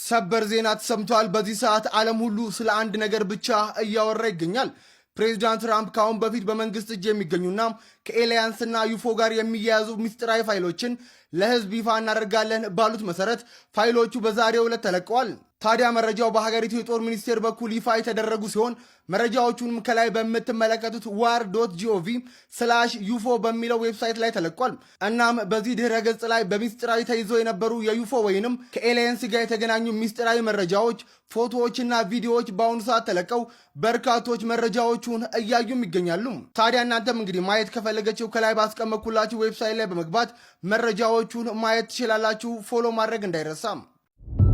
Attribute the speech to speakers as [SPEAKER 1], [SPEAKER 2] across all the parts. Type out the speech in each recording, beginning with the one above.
[SPEAKER 1] ሰበር ዜና ተሰምቷል። በዚህ ሰዓት ዓለም ሁሉ ስለ አንድ ነገር ብቻ እያወራ ይገኛል። ፕሬዚዳንት ትራምፕ ካሁን በፊት በመንግስት እጅ የሚገኙና ከኤሊያንስና ዩፎ ጋር የሚያያዙ ሚስጥራዊ ፋይሎችን ለህዝብ ይፋ እናደርጋለን ባሉት መሰረት ፋይሎቹ በዛሬው ዕለት ተለቀዋል። ታዲያ መረጃው በሀገሪቱ የጦር ሚኒስቴር በኩል ይፋ የተደረጉ ሲሆን መረጃዎቹንም ከላይ በምትመለከቱት war.gov/ufo በሚለው ዌብሳይት ላይ ተለቋል። እናም በዚህ ድህረ ገጽ ላይ በሚስጥራዊ ተይዘው የነበሩ የዩፎ ወይንም ከኤሊየንስ ጋር የተገናኙ ሚስጥራዊ መረጃዎች፣ ፎቶዎችና ቪዲዮዎች በአሁኑ ሰዓት ተለቀው በርካቶች መረጃዎቹን እያዩም ይገኛሉ። ታዲያ እናንተም እንግዲህ ማየት ከፈለገችው ከላይ ባስቀመጥኩላችሁ ዌብሳይት ላይ በመግባት መረጃዎቹን ማየት ትችላላችሁ። ፎሎ ማድረግ እንዳይረሳም።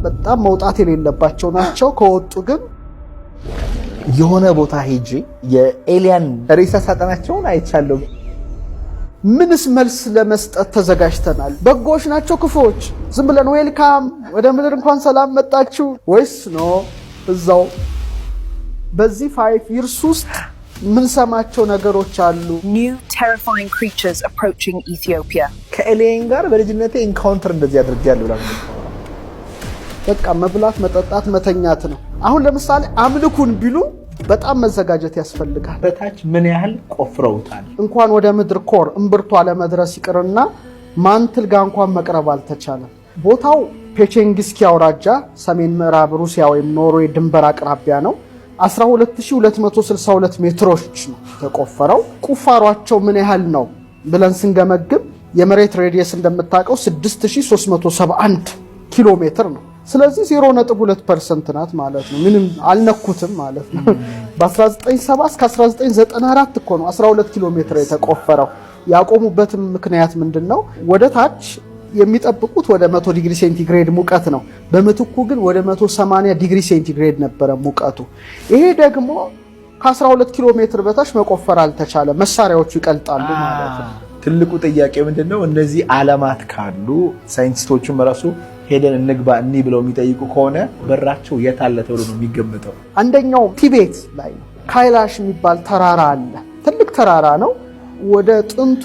[SPEAKER 2] በጣም መውጣት የሌለባቸው ናቸው። ከወጡ ግን
[SPEAKER 3] የሆነ ቦታ ሄጄ የኤሊያን ሬሳ ሳጥናቸውን አይቻለሁ።
[SPEAKER 2] ምንስ መልስ ለመስጠት ተዘጋጅተናል? በጎች ናቸው ክፉዎች? ዝም ብለን ዌልካም ወደ ምድር እንኳን ሰላም መጣችሁ ወይስ ኖ እዛው በዚህ 5 years ውስጥ ምን ሰማቸው ነገሮች አሉ?
[SPEAKER 4] New terrifying creatures approaching Ethiopia.
[SPEAKER 3] ከኤሊያን ጋር በልጅነቴ ኢንካውንተር እንደዚህ አድርጌያለሁ።
[SPEAKER 2] በቃ መብላት፣ መጠጣት፣ መተኛት ነው። አሁን ለምሳሌ አምልኩን ቢሉ በጣም መዘጋጀት ያስፈልጋል።
[SPEAKER 3] በታች ምን ያህል ቆፍረውታል?
[SPEAKER 2] እንኳን ወደ ምድር ኮር እምብርቷ ለመድረስ ይቅርና ማንትል ጋር እንኳን መቅረብ አልተቻለም። ቦታው ፔቼንግስኪ አውራጃ ሰሜን ምዕራብ ሩሲያ ወይም ኖርዌይ ድንበር አቅራቢያ ነው። 12262 ሜትሮች ነው ተቆፈረው። ቁፋሯቸው ምን ያህል ነው ብለን ስንገመግም የመሬት ሬዲየስ እንደምታውቀው 6371 ኪሎ ሜትር ነው። ስለዚህ 0.2% ናት ማለት ነው። ምንም አልነኩትም ማለት ነው። በ1970 እስከ 1994 እኮ ነው 12 ኪሎ ሜትር የተቆፈረው። ያቆሙበትም ምክንያት ምንድነው? ወደ ታች የሚጠብቁት ወደ 100 ዲግሪ ሴንቲግሬድ ሙቀት ነው። በምትኩ ግን ወደ 180 ዲግሪ ሴንቲግሬድ ነበረ ሙቀቱ። ይሄ ደግሞ ከ12 ኪሎ ሜትር በታች መቆፈር አልተቻለም። መሳሪያዎቹ ይቀልጣሉ ማለት ነው።
[SPEAKER 3] ትልቁ ጥያቄ ምንድነው? እነዚህ ዓለማት ካሉ ሳይንቲስቶቹም ራሱ ሄደን እንግባ እኒ ብለው የሚጠይቁ ከሆነ በራቸው የት አለ ተብሎ ነው የሚገመተው?
[SPEAKER 2] አንደኛው ቲቤት ላይ ነው። ካይላሽ የሚባል ተራራ አለ። ትልቅ ተራራ ነው። ወደ ጥንቱ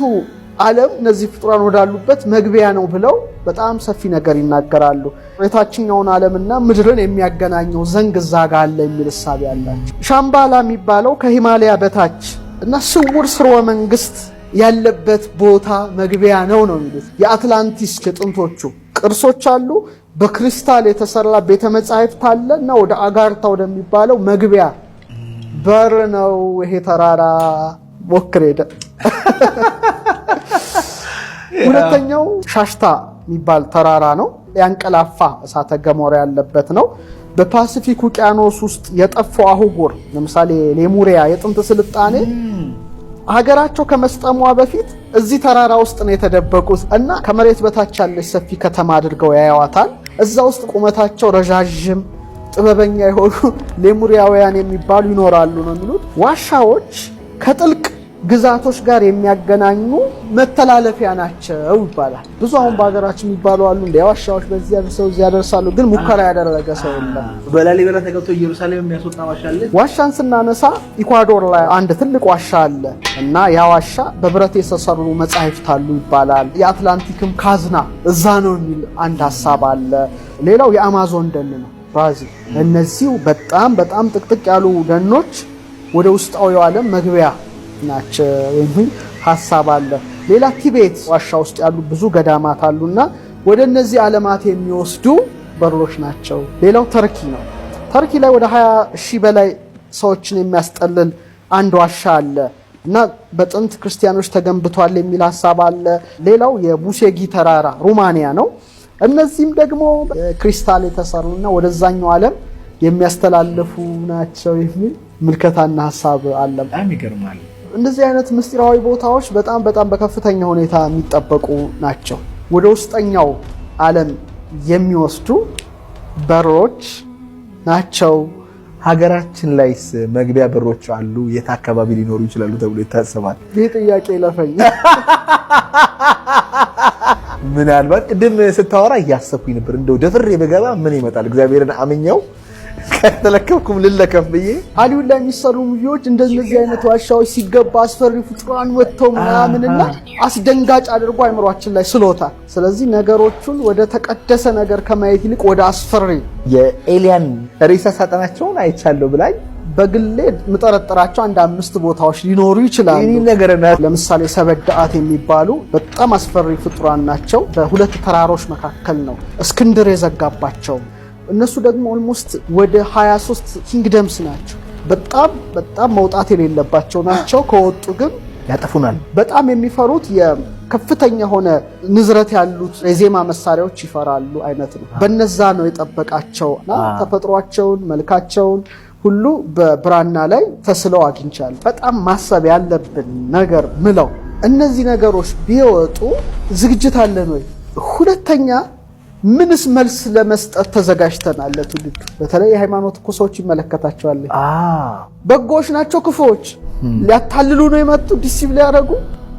[SPEAKER 2] ዓለም እነዚህ ፍጡራን ወዳሉበት መግቢያ ነው ብለው በጣም ሰፊ ነገር ይናገራሉ። የታችኛውን ዓለምና ምድርን የሚያገናኘው ዘንግ እዛ ጋር አለ የሚል እሳቤ አላቸው። ሻምባላ የሚባለው ከሂማሊያ በታች እና ስውር ስርወ መንግስት ያለበት ቦታ መግቢያ ነው የሚሉት። የአትላንቲስ የጥንቶቹ ቅርሶች አሉ። በክሪስታል የተሰራ ቤተ መጻሕፍት አለ እና ወደ አጋርታ ወደሚባለው መግቢያ በር ነው ይሄ ተራራ። ሞክሬደ ሁለተኛው ሻሽታ የሚባል ተራራ ነው። ያንቀላፋ እሳተ ገሞራ ያለበት ነው። በፓሲፊክ ውቅያኖስ ውስጥ የጠፋው አህጉር ለምሳሌ ሌሙሪያ የጥንት ስልጣኔ ሀገራቸው ከመስጠሟ በፊት እዚህ ተራራ ውስጥ ነው የተደበቁት እና ከመሬት በታች ያለች ሰፊ ከተማ አድርገው ያያዋታል። እዛ ውስጥ ቁመታቸው ረዣዥም ጥበበኛ የሆኑ ሌሙሪያውያን የሚባሉ ይኖራሉ ነው የሚሉት። ዋሻዎች ከጥልቅ ግዛቶች ጋር የሚያገናኙ መተላለፊያ ናቸው ይባላል። ብዙ አሁን በሀገራችን የሚባሉ አሉ እንደ ዋሻዎች በዚህ ያደርሰው እዚህ ያደርሳሉ፣ ግን ሙከራ ያደረገ ሰው የለም።
[SPEAKER 3] በላሊበላ ተገብቶ ኢየሩሳሌም የሚያስወጣ ዋሻ አለ።
[SPEAKER 2] ዋሻን ስናነሳ ኢኳዶር ላይ አንድ ትልቅ ዋሻ አለ እና ያ ዋሻ በብረት የተሰሩ መጻሕፍት አሉ ይባላል። የአትላንቲክም ካዝና እዛ ነው የሚል አንድ ሐሳብ አለ። ሌላው የአማዞን ደን ነው ብራዚል። እነዚህ በጣም ጥቅጥቅ ያሉ ደኖች ወደ ውስጣዊው ዓለም መግቢያ ናቸው የሚል ሐሳብ አለ። ሌላ ቲቤት ዋሻ ውስጥ ያሉ ብዙ ገዳማት አሉና ወደ እነዚህ ዓለማት የሚወስዱ በሮች ናቸው። ሌላው ተርኪ ነው። ተርኪ ላይ ወደ 20,000 በላይ ሰዎችን የሚያስጠልል አንድ ዋሻ አለ እና በጥንት ክርስቲያኖች ተገንብቷል የሚል ሐሳብ አለ። ሌላው የቡሴጊ ተራራ ሩማንያ ነው። እነዚህም ደግሞ ክሪስታል የተሰሩና ወደዛኛው ዓለም የሚያስተላልፉ ናቸው የሚል ምልከታና ሐሳብ አለ።
[SPEAKER 3] በጣም ይገርማል።
[SPEAKER 2] እንደዚህ አይነት ምስጢራዊ ቦታዎች በጣም በከፍተኛ ሁኔታ የሚጠበቁ ናቸው። ወደ ውስጠኛው ዓለም የሚወስዱ በሮች ናቸው።
[SPEAKER 3] ሀገራችን ላይስ መግቢያ በሮች አሉ? የት አካባቢ ሊኖሩ ይችላሉ ተብሎ ይታሰባል?
[SPEAKER 2] ይህ ጥያቄ ለፈኝ
[SPEAKER 3] ምናልባት ቅድም ስታወራ እያሰብኩኝ ነበር እንደው ደፍሬ በገባ ምን ይመጣል? እግዚአብሔርን አምኘው ከተለከፍኩም ልለከፍ ብዬ
[SPEAKER 2] ሃሊውድ ላይ የሚሰሩ ሙቪዎች እንደዚህ አይነት ዋሻዎች ሲገባ አስፈሪ ፍጡራን ወጥተው ምናምንና አስደንጋጭ አድርጎ አይምሯችን ላይ ስሎታል። ስለዚህ ነገሮቹን ወደ ተቀደሰ ነገር ከማየት ይልቅ ወደ አስፈሪ
[SPEAKER 3] የኤሊያን ሬሳ ሳጥናቸውን አይቻለሁ ብላኝ
[SPEAKER 2] በግሌ ምጠረጥራቸው አንድ 5 ቦታዎች ሊኖሩ ይችላሉ።
[SPEAKER 3] ይሄ ነገር
[SPEAKER 2] ለምሳሌ ሰበዳአት የሚባሉ በጣም አስፈሪ ፍጡራን ናቸው። በሁለት ተራሮች መካከል ነው እስክንድር የዘጋባቸው። እነሱ ደግሞ ኦልሞስት ወደ 23 ኪንግደምስ ናቸው። በጣም መውጣት የሌለባቸው ናቸው። ከወጡ ግን
[SPEAKER 3] ያጠፉናል።
[SPEAKER 2] በጣም የሚፈሩት የከፍተኛ ሆነ ንዝረት ያሉት የዜማ መሳሪያዎች ይፈራሉ አይነት ነው። በነዛ ነው የጠበቃቸውና ተፈጥሯቸውን መልካቸውን ሁሉ በብራና ላይ ተስለው አግኝቻለሁ። በጣም ማሰብ ያለብን ነገር ምለው እነዚህ ነገሮች ቢወጡ ዝግጅት አለን ወይ? ሁለተኛ ምንስ መልስ ለመስጠት ተዘጋጅተናል? ለትውልዱ በተለይ የሃይማኖት ሰዎች ይመለከታቸዋል። በጎች ናቸው ክፉዎች? ሊያታልሉ ነው የመጡ ዲሲፕ ሊያደርጉ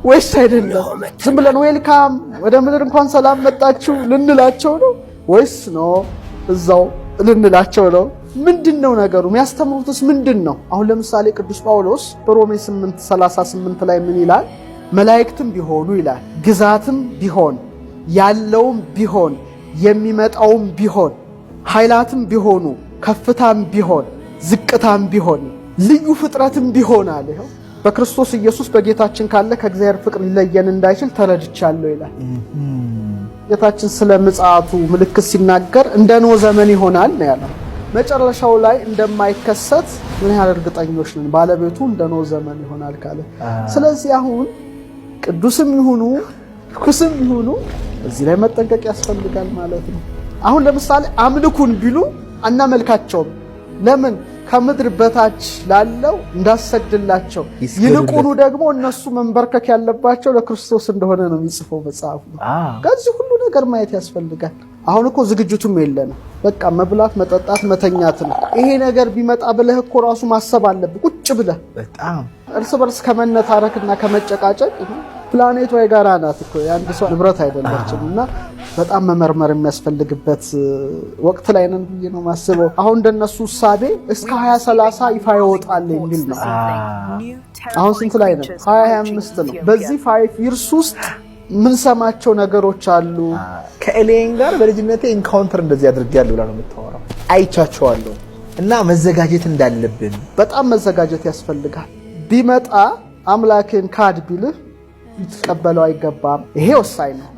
[SPEAKER 2] ወይስ አይደለም? ዝም ብለን ዌልካም ወደ ምድር እንኳን ሰላም መጣችሁ ልንላቸው ነው ወይስ ነው እዛው ልንላቸው ነው? ምንድነው ነገሩ? የሚያስተምሩትስ ምንድነው? አሁን ለምሳሌ ቅዱስ ጳውሎስ በሮሜ 8:38 ላይ ምን ይላል? መላእክትም ቢሆኑ ይላል ግዛትም ቢሆን ያለውም ቢሆን የሚመጣውም ቢሆን ኃይላትም ቢሆኑ ከፍታም ቢሆን ዝቅታም ቢሆን ልዩ ፍጥረትም ቢሆን አለ በክርስቶስ ኢየሱስ በጌታችን ካለ ከእግዚአብሔር ፍቅር ሊለየን እንዳይችል ተረድቻለሁ ይላል። ጌታችን ስለ ምጽአቱ ምልክት ሲናገር እንደ ኖህ ዘመን ይሆናል ነው ያለው። መጨረሻው ላይ እንደማይከሰት ምን ያህል እርግጠኞች ነን? ባለቤቱ እንደ ኖህ ዘመን ይሆናል ካለ። ስለዚህ አሁን ቅዱስም ይሁኑ ርኩስም ይሁኑ እዚህ ላይ መጠንቀቅ ያስፈልጋል ማለት ነው። አሁን ለምሳሌ አምልኩን ቢሉ አናመልካቸውም። ለምን? ከምድር በታች ላለው እንዳሰግድላቸው ይልቁኑ ደግሞ እነሱ መንበርከክ ያለባቸው ለክርስቶስ እንደሆነ ነው የሚጽፈው መጽሐፉ። ከዚህ ሁሉ ነገር ማየት ያስፈልጋል። አሁን እኮ ዝግጅቱም የለንም። በቃ መብላት፣ መጠጣት፣ መተኛት ነው። ይሄ ነገር ቢመጣ ብለህ እኮ ራሱ ማሰብ አለብህ ቁጭ ብለህ።
[SPEAKER 3] በጣም
[SPEAKER 2] እርስ በርስ ከመነታረክና ከመጨቃጨቅ ፕላኔቷ የጋራ ናት እኮ የአንድ ሰው ንብረት አይደለችም። እና በጣም መመርመር የሚያስፈልግበት ወቅት ላይ ነን ብዬ ነው ማስበው። አሁን እንደነሱ ሳቤ እስከ 2030 ይፋ ይወጣል የሚል ነው። አሁን ስንት ላይ ነው? 2025 ነው። በዚህ 5 ይርስ ውስጥ ምን ሰማቸው ነገሮች አሉ።
[SPEAKER 3] ከኤሊየን ጋር በልጅነቴ ኢንካውንተር እንደዚህ አድርጌያለሁ ብላ ነው የምታወራው። አይቻቸዋለሁ እና መዘጋጀት እንዳለብን
[SPEAKER 2] በጣም መዘጋጀት ያስፈልጋል። ቢመጣ አምላክን ካድ ቢልህ ልትቀበለው አይገባም። ይሄ ወሳኝ ነው።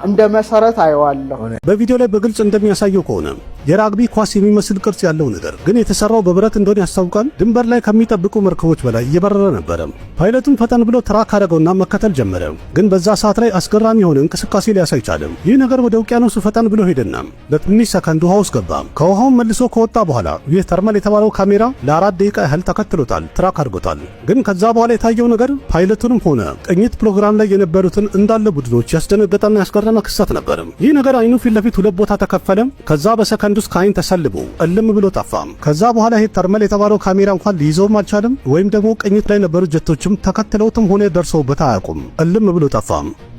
[SPEAKER 2] እንደ መሰረት አየዋለሁ።
[SPEAKER 5] በቪዲዮ ላይ በግልጽ እንደሚያሳየው ከሆነ የራግቢ ኳስ የሚመስል ቅርጽ ያለው ነገር ግን የተሰራው በብረት እንደሆነ ያስታውቃል። ድንበር ላይ ከሚጠብቁ መርከቦች በላይ እየበረረ ነበረ። ፓይለቱም ፈጠን ብሎ ትራክ አደረገውና መከተል ጀመረ። ግን በዛ ሰዓት ላይ አስገራሚ የሆነ እንቅስቃሴ ሊያሳይ ቻለ። ይህ ነገር ወደ ውቅያኖሱ ፈጠን ብሎ ሄደና ለትንሽ ሰከንድ ውሃ ውስጥ ገባ። ከውሃው መልሶ ከወጣ በኋላ ይህ ተርመል የተባለው ካሜራ ለ4 ደቂቃ ያህል ተከትሎታል፣ ትራክ አድርጎታል። ግን ከዛ በኋላ የታየው ነገር ፓይለቱንም ሆነ ቅኝት ፕሮግራም ላይ የነበሩትን እንዳለ ቡድኖች ያስደነገጠና ያስገረመ ክስተት ነበር። ይህ ነገር አይኑ ፊት ለፊት 2 ቦታ ተከፈለ። ከዛ በሰከንድ ውስጥ ከአይን ተሰልቦ እልም ብሎ ጠፋ። ከዛ በኋላ ይሄ ተርመል የተባለው ካሜራ እንኳን ሊይዘውም አልቻለም። ወይም ደግሞ ቅኝት ላይ የነበሩ ጀቶችም ተከትለውትም ሆነ ደርሰውበት አያውቁም። እልም ብሎ ጠፋ።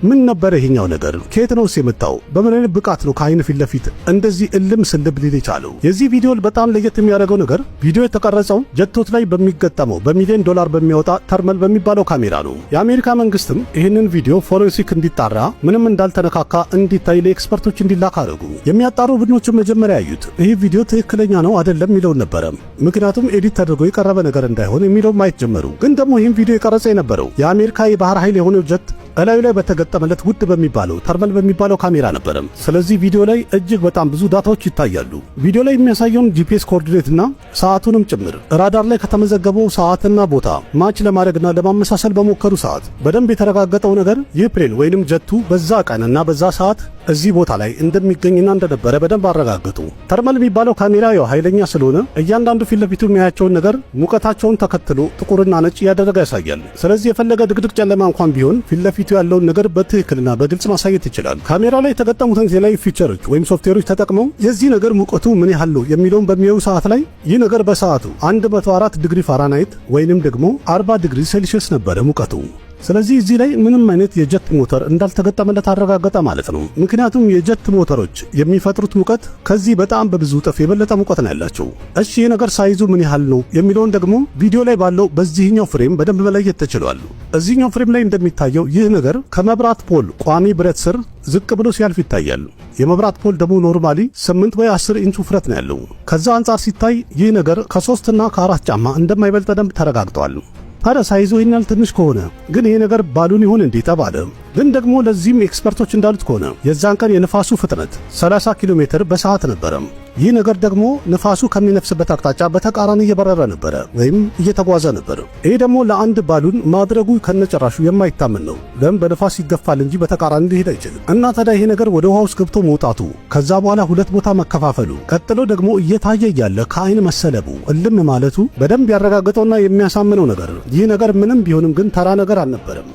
[SPEAKER 5] ምን ነበር ይሄኛው ነገር? ከየት ነው የመጣው? በምን አይነት ብቃት ነው ከአይን ፊት ለፊት እንደዚህ እልም ስልብ ሊል የቻለው? የዚህ ቪዲዮ በጣም ለየት የሚያደርገው ነገር ቪዲዮ የተቀረጸው ጀቶች ላይ በሚገጠመው በሚሊዮን ዶላር በሚያወጣ ተርመል በሚባለው ካሜራ ነው። የአሜሪካ መንግስትም ይህንን ቪዲዮ ፎሬንሲክ እንዲጣራ ምንም እንዳልተነካካ እንዲታይ ለኤክስፐርቶች እንዲላክ አደረጉ። የሚያጣሩ ቡድኖችን መጀመሪያ ያዩት ይህ ቪዲዮ ትክክለኛ ነው አይደለም የሚለውን ነበረ። ምክንያቱም ኤዲት ተደርጎ የቀረበ ነገር እንዳይሆን የሚለው ማየት ጀመሩ። ግን ደግሞ ይህን ቪዲዮ የቀረጸ የነበረው የአሜሪካ የባህር ኃይል የሆነው ጀት እላዩ ላይ በተገጠመለት ውድ በሚባለው ተርመል በሚባለው ካሜራ ነበር። ስለዚህ ቪዲዮ ላይ እጅግ በጣም ብዙ ዳታዎች ይታያሉ። ቪዲዮ ላይ የሚያሳየውን ጂፒኤስ ኮኦርዲኔት እና ሰዓቱንም ጭምር ራዳር ላይ ከተመዘገበው ሰዓትና ቦታ ማች ለማድረግና ለማመሳሰል በሞከሩ ሰዓት በደንብ የተረጋገጠው ነገር ይህ ፕሌን ወይንም ጀቱ በዛ ቀንና በዛ ሰዓት እዚህ ቦታ ላይ እንደሚገኝና እንደነበረ በደንብ አረጋገጡ። ተርመል የሚባለው ካሜራ ያው ኃይለኛ ስለሆነ እያንዳንዱ ፊት ለፊቱ የሚያያቸውን ነገር ሙቀታቸውን ተከትሎ ጥቁርና ነጭ እያደረገ ያሳያል። ስለዚህ የፈለገ ድቅድቅ ጨለማ እንኳን ቢሆን ፊት ለፊቱ ያለውን ነገር በትክክልና በግልጽ ማሳየት ይችላል። ካሜራው ላይ የተገጠሙትን የተለያዩ ፊቸሮች ወይም ሶፍትዌሮች ተጠቅመው የዚህ ነገር ሙቀቱ ምን ያህል ነው የሚለውን በሚያዩ ሰዓት ላይ ይህ ነገር በሰዓቱ 104 ዲግሪ ፋራናይት ወይንም ደግሞ 40 ዲግሪ ሴልሺየስ ነበረ ሙቀቱ። ስለዚህ እዚህ ላይ ምንም አይነት የጀት ሞተር እንዳልተገጠመለት አረጋገጠ ማለት ነው። ምክንያቱም የጀት ሞተሮች የሚፈጥሩት ሙቀት ከዚህ በጣም በብዙ እጥፍ የበለጠ ሙቀት ነው ያላቸው። እሺ ይህ ነገር ሳይዙ ምን ያህል ነው የሚለውን ደግሞ ቪዲዮ ላይ ባለው በዚህኛው ፍሬም በደንብ መለየት ተችሏል። እዚህኛው ፍሬም ላይ እንደሚታየው ይህ ነገር ከመብራት ፖል ቋሚ ብረት ስር ዝቅ ብሎ ሲያልፍ ይታያል። የመብራት ፖል ደግሞ ኖርማሊ 8 ወይ 10 ኢንች ውፍረት ነው ያለው። ከዛ አንጻር ሲታይ ይህ ነገር ከ3 እና ከ4 ጫማ እንደማይበልጥ ደንብ ተረጋግጧል። ታዲያ ሳይዞ ይህን ትንሽ ከሆነ ግን ይሄ ነገር ባሉን ይሆን እንዴ ተባለ። ግን ደግሞ ለዚህም ኤክስፐርቶች እንዳሉት ከሆነ የዛን ቀን የንፋሱ ፍጥነት 30 ኪሎ ሜትር በሰዓት ነበረ። ይህ ነገር ደግሞ ንፋሱ ከሚነፍስበት አቅጣጫ በተቃራኒ እየበረረ ነበረ ወይም እየተጓዘ ነበር። ይሄ ደግሞ ለአንድ ባሉን ማድረጉ ከነጨራሹ የማይታመን ነው። ለምን በንፋስ ይገፋል እንጂ በተቃራኒ ሊሄድ አይችልም። እና ታዲያ ይሄ ነገር ወደ ውሃ ውስጥ ገብቶ መውጣቱ፣ ከዛ በኋላ ሁለት ቦታ መከፋፈሉ፣ ቀጥሎ ደግሞ እየታየ እያለ ከአይን መሰለቡ፣ እልም ማለቱ በደንብ ያረጋገጠውና የሚያሳምነው ነገር ይህ ነገር ምንም ቢሆንም ግን ተራ ነገር አልነበረም።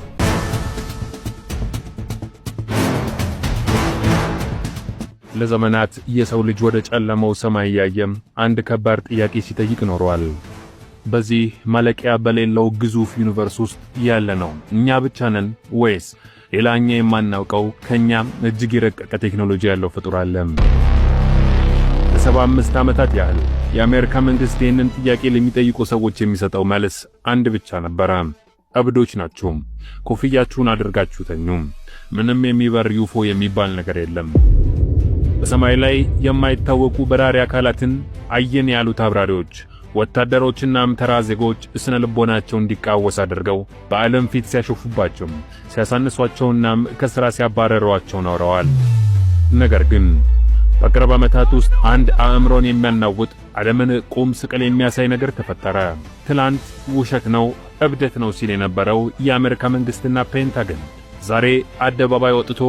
[SPEAKER 6] ለዘመናት የሰው ልጅ ወደ ጨለማው ሰማይ ያየም አንድ ከባድ ጥያቄ ሲጠይቅ ኖሯል። በዚህ ማለቂያ በሌለው ግዙፍ ዩኒቨርስ ውስጥ ያለ ነው እኛ ብቻ ነን ወይስ ሌላኛ የማናውቀው ከኛም እጅግ የረቀቀ ቴክኖሎጂ ያለው ፍጡር አለ? ለ75 ዓመታት ያህል የአሜሪካ መንግስት ይህንን ጥያቄ ለሚጠይቁ ሰዎች የሚሰጠው መልስ አንድ ብቻ ነበረ። እብዶች ናችሁ፣ ኮፍያችሁን አድርጋችሁ ተኙ፣ ምንም የሚበር ዩፎ የሚባል ነገር የለም። በሰማይ ላይ የማይታወቁ በራሪ አካላትን አየን ያሉት አብራሪዎች ወታደሮችና ተራ ዜጎች ስነ ልቦናቸው እንዲቃወስ አድርገው በዓለም ፊት ሲያሾፉባቸው ሲያሳንሷቸውና ከሥራ ሲያባረሯቸው ኖረዋል። ነገር ግን በቅርብ ዓመታት ውስጥ አንድ አእምሮን የሚያናውጥ ዓለምን ቁም ስቅል የሚያሳይ ነገር ተፈጠረ። ትላንት ውሸት ነው እብደት ነው ሲል የነበረው የአሜሪካ መንግስትና ፔንታገን ዛሬ አደባባይ ወጥቶ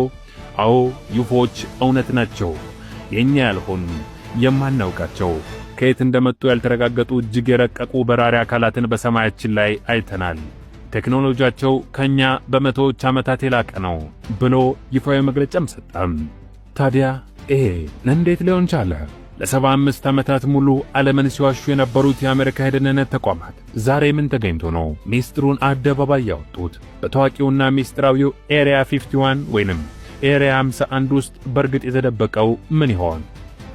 [SPEAKER 6] አዎ ዩፎዎች እውነት ናቸው፣ የኛ ያልሆኑ የማናውቃቸው ከየት እንደመጡ ያልተረጋገጡ እጅግ የረቀቁ በራሪ አካላትን በሰማያችን ላይ አይተናል፣ ቴክኖሎጂያቸው ከኛ በመቶዎች ዓመታት የላቀ ነው ብሎ ይፋዊ መግለጫም ሰጠም። ታዲያ እንዴት ሊሆን ቻለ? ለ75 ዓመታት ሙሉ ዓለምን ሲዋሹ የነበሩት የአሜሪካ የደህንነት ተቋማት ዛሬ ምን ተገኝቶ ነው ሚስጥሩን አደባባይ ያወጡት? በታዋቂውና ሚስጥራዊው ኤሪያ 51 ወይንም ኤሪያ 51 ውስጥ በርግጥ የተደበቀው ምን ይሆን?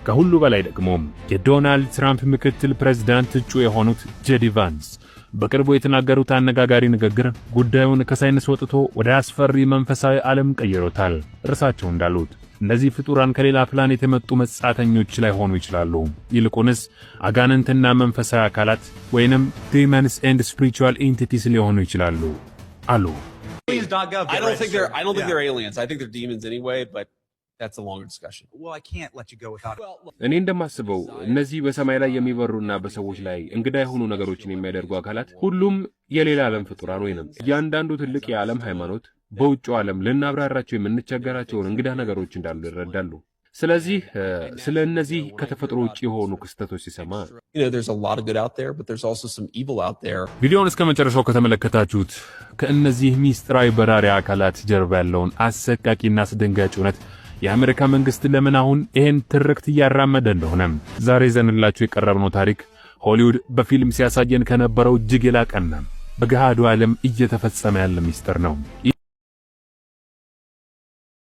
[SPEAKER 6] ከሁሉ በላይ ደግሞ የዶናልድ ትራምፕ ምክትል ፕሬዝዳንት እጩ የሆኑት ጄዲ ቫንስ በቅርቡ የተናገሩት አነጋጋሪ ንግግር ጉዳዩን ከሳይንስ ወጥቶ ወደ አስፈሪ መንፈሳዊ ዓለም ቀይሮታል። እርሳቸው እንዳሉት እነዚህ ፍጡራን ከሌላ ፕላኔት የመጡ መጻተኞች ላይ ሆኑ ይችላሉ፣ ይልቁንስ አጋንንትና መንፈሳዊ አካላት ወይንም demons and spiritual entities ሊሆኑ ይችላሉ አሉ።
[SPEAKER 7] I don't think they're aliens. I think they're demons anyway, but that's a longer discussion.
[SPEAKER 8] Well, I can't let you go without
[SPEAKER 6] እኔ እንደማስበው እነዚህ በሰማይ ላይ የሚበሩና በሰዎች ላይ እንግዳ የሆኑ ነገሮችን የሚያደርጉ አካላት ሁሉም የሌላ ዓለም ፍጡራን ወይንም እያንዳንዱ ትልቅ የዓለም ሃይማኖት በውጭው ዓለም ልናብራራቸው የምንቸገራቸውን እንግዳ ነገሮች እንዳሉ ይረዳሉ። ስለዚህ ስለ እነዚህ ከተፈጥሮ ውጪ የሆኑ ክስተቶች ሲሰማ
[SPEAKER 7] there's a lot of good out there, but there's also some evil out there.
[SPEAKER 6] ቪዲዮውን እስከ መጨረሻው ከተመለከታችሁት ከእነዚህ ሚስጥራዊ በራሪ አካላት ጀርባ ያለውን አሰቃቂና አስደንጋጭ እውነት የአሜሪካ መንግስት ለምን አሁን ይሄን ትርክት እያራመደ እንደሆነ ዛሬ ዘንላችሁ የቀረብነው ታሪክ ሆሊውድ በፊልም ሲያሳየን ከነበረው እጅግ የላቀና በገሃዱ ዓለም እየተፈጸመ ያለ ሚስጥር ነው።